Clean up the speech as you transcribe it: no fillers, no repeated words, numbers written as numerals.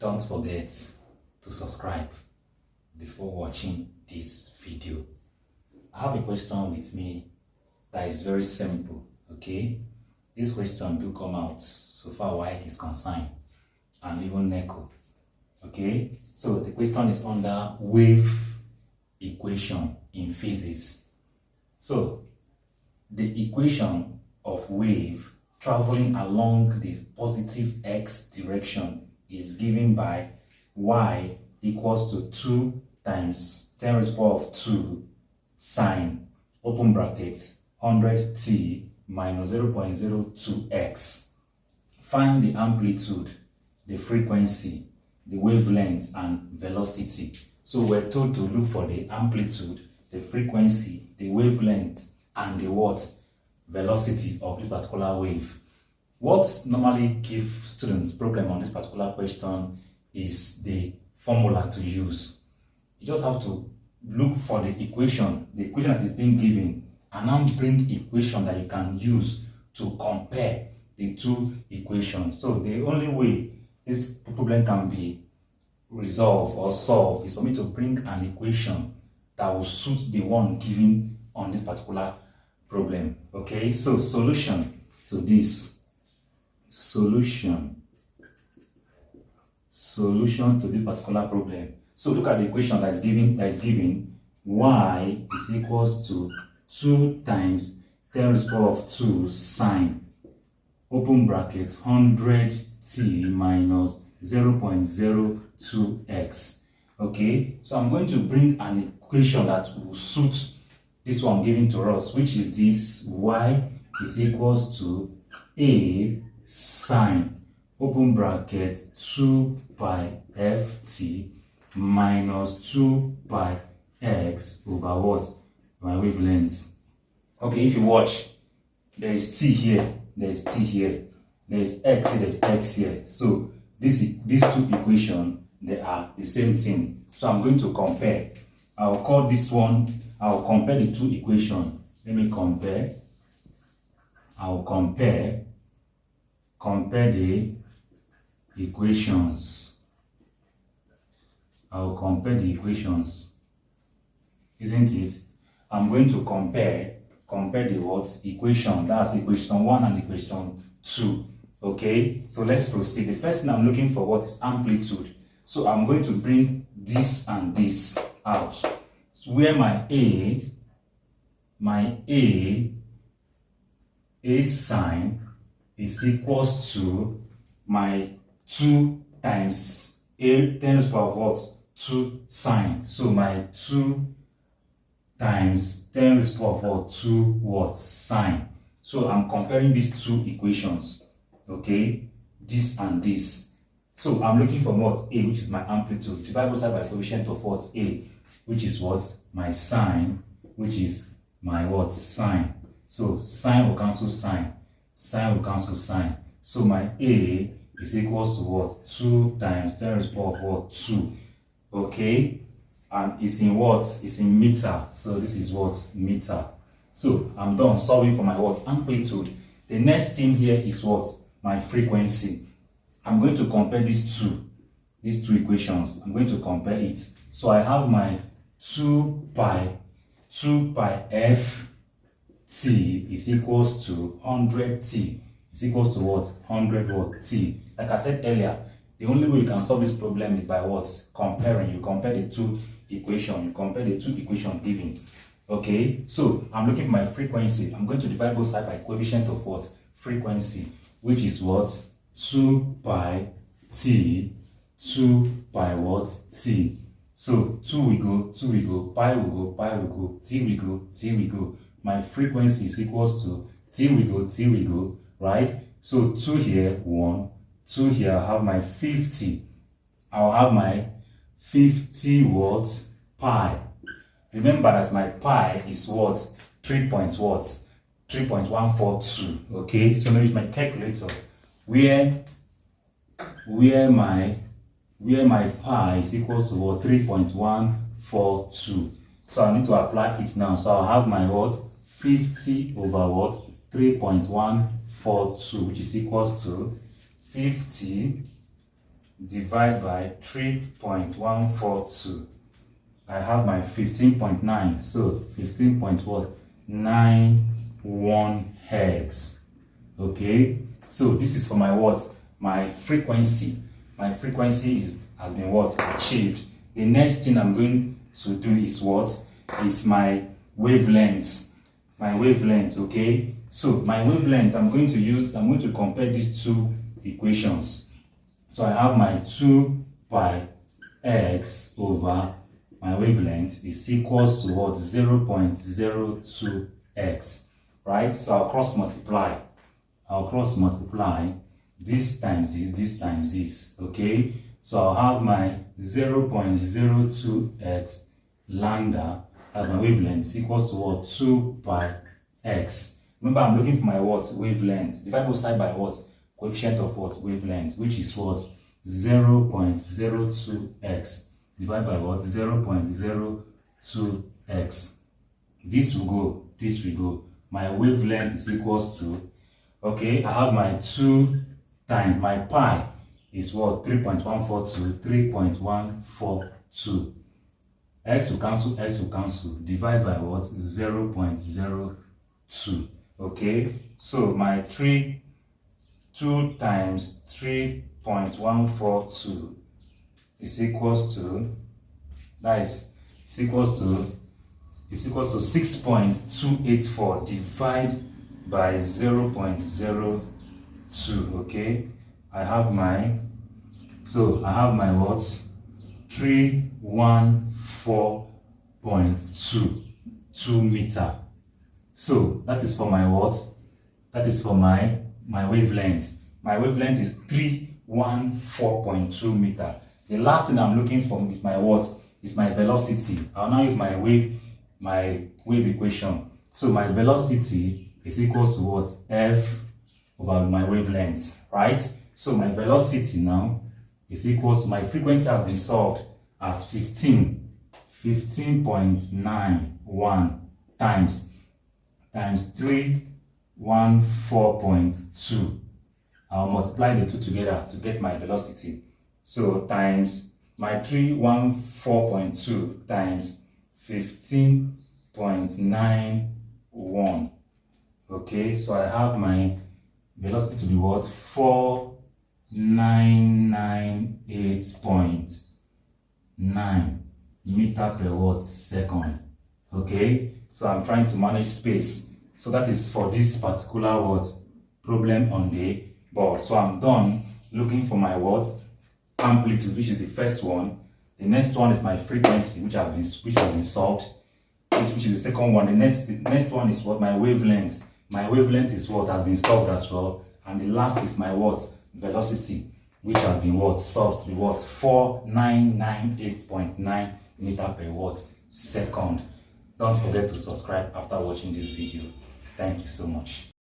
Don't forget to subscribe before watching this video. I have a question with me that is very simple, okay? This question do come out so far WAEC is concerned, and even NECO, okay? So the question is under wave equation in physics. So the equation of wave traveling along the positive x direction is given by y equals to 2 times 10 raised to the power of 2 sine, open brackets, 100t minus 0.02x. Find the amplitude, the frequency, the wavelength, and velocity. So we're told to look for the amplitude, the frequency, the wavelength, and the velocity of this particular wave. What normally gives students problem on this particular question is the formula to use. You just have to look for the equation that is being given, and now bring equation that you can use to compare the two equations. So the only way this problem can be resolved or solved is for me to bring an equation that will suit the one given on this particular problem. Okay, so solution to this. Solution to this particular problem. So look at the equation that is given. Y is equals to 2 times 10 raised to the power of 2 sine, open bracket, 100t minus 0.02x. Okay, so I'm going to bring an equation that will suit this one given to us, which is this. Y is equals to a sine, open bracket, 2 pi ft minus 2 pi x over what? My wavelength. Okay, if you watch, there is t here, there is t here, there is x here, there is x here. So these two equations, they are the same thing. So I'm going to compare. I'll call this one, I'll compare the two equations. Let me compare. I'll compare the equations. I'll compare the equations, isn't it? I'm going to compare the equation. That's equation 1 and equation 2. Okay, so let's proceed. The first thing I'm looking for is amplitude. So I'm going to bring this and this out. So where my A sine is equals to my 2 times a 10 raised to the power of what? 2 sine. So my 2 times 10 raised to the power of what? 2 what? Sine. So I'm comparing these two equations. Okay, this and this. So I'm looking for what? A, which is my amplitude. Divide both sides by coefficient of what? A, which is what? My sine, which is my what? Sine. So sine will cancel sine. Sine will cancel sine. So my A is equals to what? 2 times 10 raised to the power of what? 2. Okay, and it's in what? It's in meter. So this is what? Meter. So I'm done solving for my what? Amplitude. The next thing here is what? My frequency. I'm going to compare these two equations. I'm going to compare it. So I have my 2 pi f t is equals to 100t is equals to what? 100 what? T. Like I said earlier, the only way you can solve this problem is by what? Comparing. You compare the two equations. You compare the two equations given. Okay, so I'm looking for my frequency. I'm going to divide both sides by coefficient of what? Frequency, which is what? 2 pi t, 2 pi what? T. So 2 will go, 2 will go, pi will go, pi will go, t will go, t will go. My frequency is equals to t will go, t will go, right? So 2 here, 1, 2 here, I'll have my 50. I'll have my 50 what? Pi. Remember that my pi is what? 3.142. Okay, so now use my calculator. Where my pi is equals to what? 3.142. So I need to apply it now. So I'll have my what? 50 over what? 3.142, which is equals to 50 divide by 3.142. I have my 15.9. So 15.91 hertz. Okay. So this is for my what? My frequency. My frequency has been what? Achieved. The next thing I'm going to do is what? Is my wavelength. My wavelength, okay? So my wavelength, I'm going to compare these two equations. So I have my 2 pi x over my wavelength is equals to what? 0.02x, right? So I'll cross multiply. This times this, okay? So I'll have my 0.02x lambda as my wavelength is equals to what? 2 pi x. Remember, I'm looking for my what? Wavelength. Divide both side by what? Coefficient of what? Wavelength, which is what? 0.02x. Divide by what? 0.02x. This will go, this will go. My wavelength is equals to, okay, I have my 2 times my pi is what? 3.142, 3.142. X will cancel, divide by what? 0.02. Okay, so my 2 times 3.142 is equals to, is equals to 6.284 divided by 0.02. Okay, I have my what? 314.2 meter. So that is for my what? That is for my wavelength. My wavelength is 314.2 meter. The last thing I'm looking for is my what? Is my velocity. I'll now use my wave equation. So my velocity is equals to what? F over my wavelength, right? So my velocity now is equals to, my frequency has been solved as 15.91 times 314.2. I'll multiply the two together to get my velocity. So times my 314.2 times 15.91. Okay, so I have my velocity to be what? 4998.9 meter per what? Second. Okay, so I'm trying to manage space. So that is for this particular what? Problem on the board. So I'm done looking for my what? Amplitude, which is the first one. The next one is my frequency, which has been solved, which is the second one. The next one is what? My wavelength. My wavelength is what? Has been solved as well. And the last is my what? Velocity, which has been what? Solved to be what? 4998.9 meter per what? Second. Don't forget to subscribe after watching this video. Thank you so much.